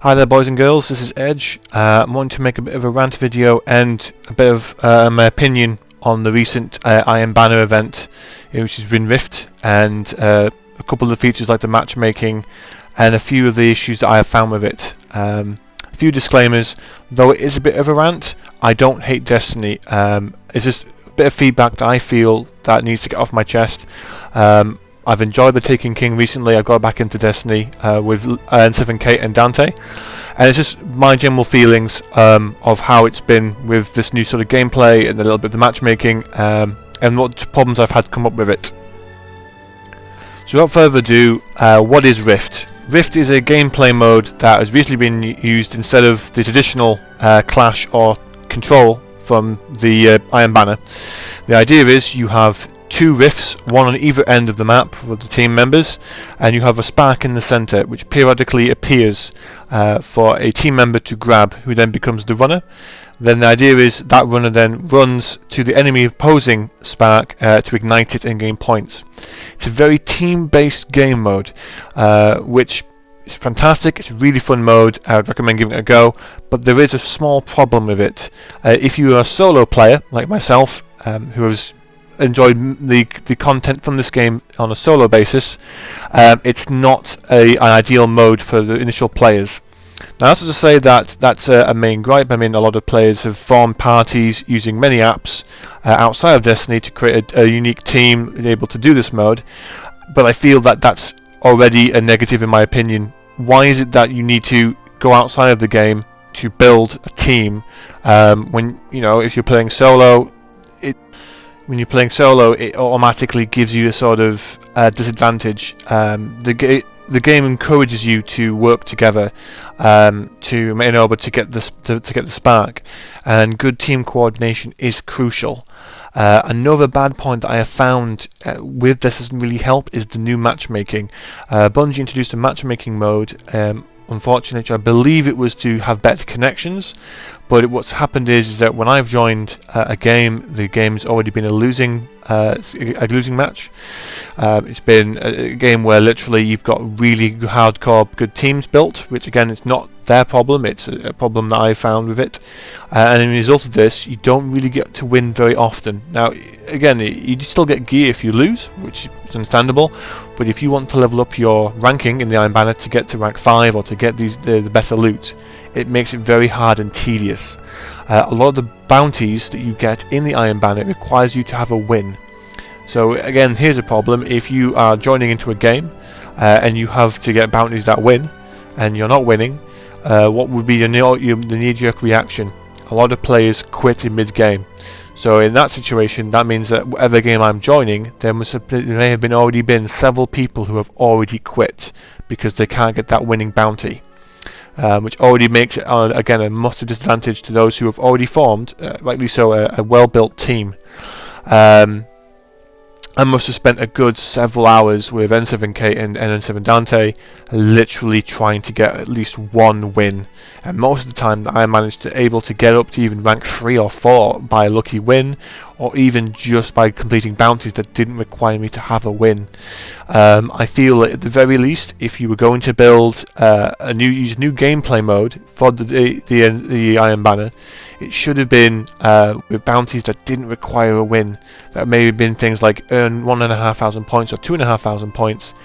Hi there boys and girls, this is Edge. I'm wanting to make a bit of a rant video and a bit of my opinion on the recent Iron Banner event, which has been Rift, and a couple of the features like the matchmaking and a few of the issues that I have found with it. A few disclaimers: though it is a bit of a rant, I don't hate Destiny. It's just a bit of feedback that I feel that needs to get off my chest. I've enjoyed the Taken King recently. I've got back into Destiny with N7 Kate and Dante, and it's just my general feelings of how it's been with this new sort of gameplay and a little bit of the matchmaking, and what problems I've had come up with it. So without further ado, what is Rift? Rift is a gameplay mode that has recently been used instead of the traditional clash or control from the Iron Banner. The idea is you have two rifts, one on either end of the map for the team members, and you have a spark in the center which periodically appears for a team member to grab, who then becomes the runner. Then the idea is that runner then runs to the enemy opposing spark to ignite it and gain points. It's a very team-based game mode, which is fantastic. It's a really fun mode. I would recommend giving it a go, but there is a small problem with it. If you are a solo player like myself, who has enjoyed the content from this game on a solo basis, it's not an ideal mode for the initial players. Now that's not to say that that's a main gripe. I mean, a lot of players have formed parties using many apps outside of Destiny to create a unique team able to do this mode, but I feel that that's already a negative in my opinion. Why is it that you need to go outside of the game to build a team when, you know, if you're playing solo, it automatically gives you a sort of disadvantage. The game encourages you to work together to get the spark, and good team coordination is crucial. Another bad point that I have found with this doesn't really help is the new matchmaking. Bungie introduced a matchmaking mode. Unfortunately, I believe it was to have better connections, but what's happened is that when I've joined a game, the game's already been a losing match. It's been a game where literally you've got really hardcore good teams built, which again, it's not their problem, it's a problem that I found with it, and as a result of this, you don't really get to win very often. Now again, you still get gear if you lose, which is understandable, but if you want to level up your ranking in the Iron Banner to get to rank 5 or to get the better loot, it makes it very hard and tedious. A lot of the bounties that you get in the Iron Banner requires you to have a win. So again, here's a problem: if you are joining into a game and you have to get bounties that win and you're not winning, what would be the knee-jerk reaction? A lot of players quit in mid-game. So in that situation, that means that whatever game I'm joining, there may have already been several people who have already quit because they can't get that winning bounty, which already makes it again a massive disadvantage to those who have already formed, rightly so, a well-built team. I must have spent a good several hours with N7 Kate and N7 Dante literally trying to get at least one win, and most of the time that I managed to able to get up to even rank 3 or 4 by a lucky win, or even just by completing bounties that didn't require me to have a win. I feel that at the very least, if you were going to build use a new gameplay mode for the Iron Banner, it should have been with bounties that didn't require a win. That may have been things like earn 1,500 points or 2,500 points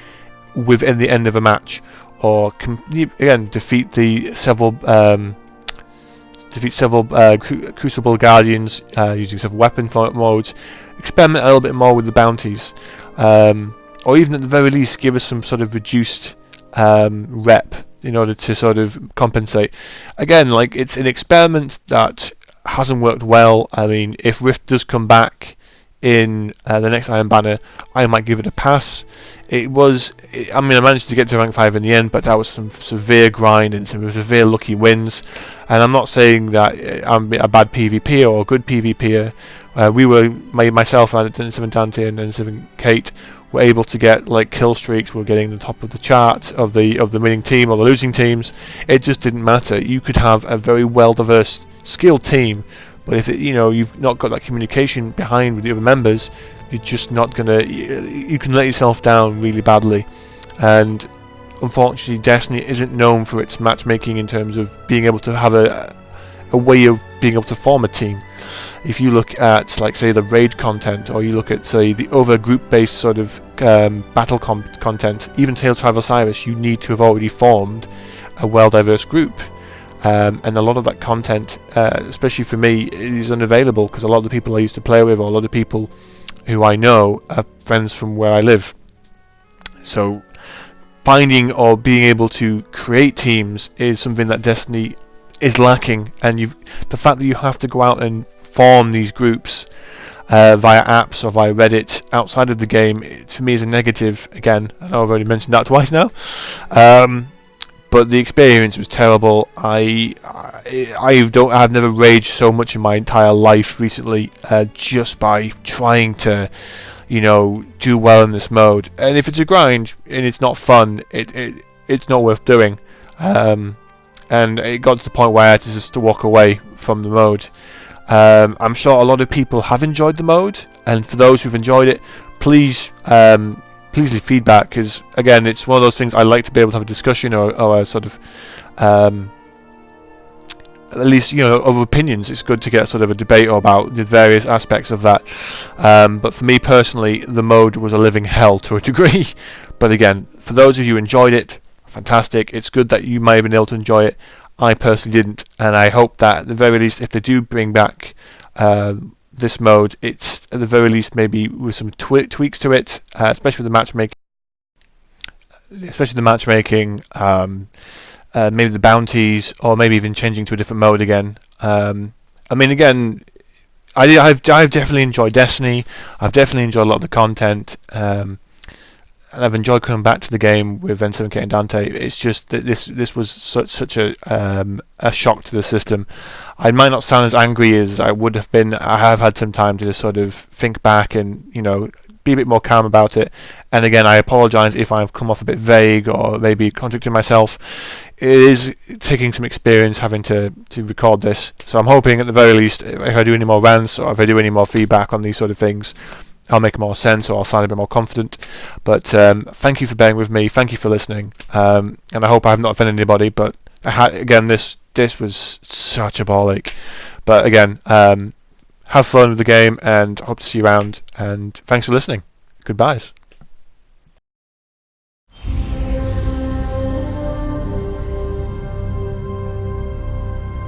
within the end of a match, or again defeat several Crucible Guardians using several weapon modes. Experiment a little bit more with the bounties, or even at the very least give us some sort of reduced rep in order to sort of compensate. Again, like, it's an experiment that hasn't worked well. I mean, if Rift does come back in the next Iron Banner, I might give it a pass. I managed to get to rank 5 in the end, but that was some severe grind and some severe lucky wins. And I'm not saying that I'm a bad PvPer or a good PvPer. Myself and N7 Dante and N7 Kate were able to get like kill streaks. We're getting the top of the chart of the winning team or the losing teams. It just didn't matter. You could have a very well diverse, skilled team, but if you've not got that communication behind with the other members, you're just not gonna. You can let yourself down really badly, and unfortunately, Destiny isn't known for its matchmaking in terms of being able to have a way of being able to form a team. If you look at, like, say, the raid content, or you look at, say, the other group-based sort of battle content, even Tales of Osiris, you need to have already formed a well-diverse group. And a lot of that content, especially for me, is unavailable because a lot of the people I used to play with, or a lot of people who I know, are friends from where I live. So finding or being able to create teams is something that Destiny is lacking, and the fact that you have to go out and form these groups via apps or via Reddit outside of the game, to me is a negative. Again, I know I've already mentioned that twice now, but the experience was terrible. I've never raged so much in my entire life recently, just by trying to, do well in this mode. And if it's a grind and it's not fun, it's not worth doing. And it got to the point where I had to just walk away from the mode. I'm sure a lot of people have enjoyed the mode, and for those who've enjoyed it, please leave feedback, because again, it's one of those things I like to be able to have a discussion or a sort of at least, of opinions. It's good to get sort of a debate about the various aspects of that. But for me personally, the mode was a living hell to a degree. But again, for those of you who enjoyed it, fantastic. It's good that you may have been able to enjoy it. I personally didn't, and I hope that at the very least, if they do bring back this mode, it's at the very least maybe with some tweaks to it, especially with the matchmaking. Maybe the bounties, or maybe even changing to a different mode again. Again, I've definitely enjoyed Destiny. I've definitely enjoyed a lot of the content, and I've enjoyed coming back to the game with N7K and Dante. It's just that this was such a shock to the system. I might not sound as angry as I would have been. I have had some time to just sort of think back and be a bit more calm about it. And again, I apologise if I've come off a bit vague or maybe contradicting myself. It is taking some experience having to record this, so I'm hoping at the very least, if I do any more rants or if I do any more feedback on these sort of things, I'll make more sense, or I'll sound a bit more confident. But thank you for bearing with me. Thank you for listening. And I hope I have not offended anybody. But again, this was such a ball ache. But again, have fun with the game, and hope to see you around. And thanks for listening. Goodbyes.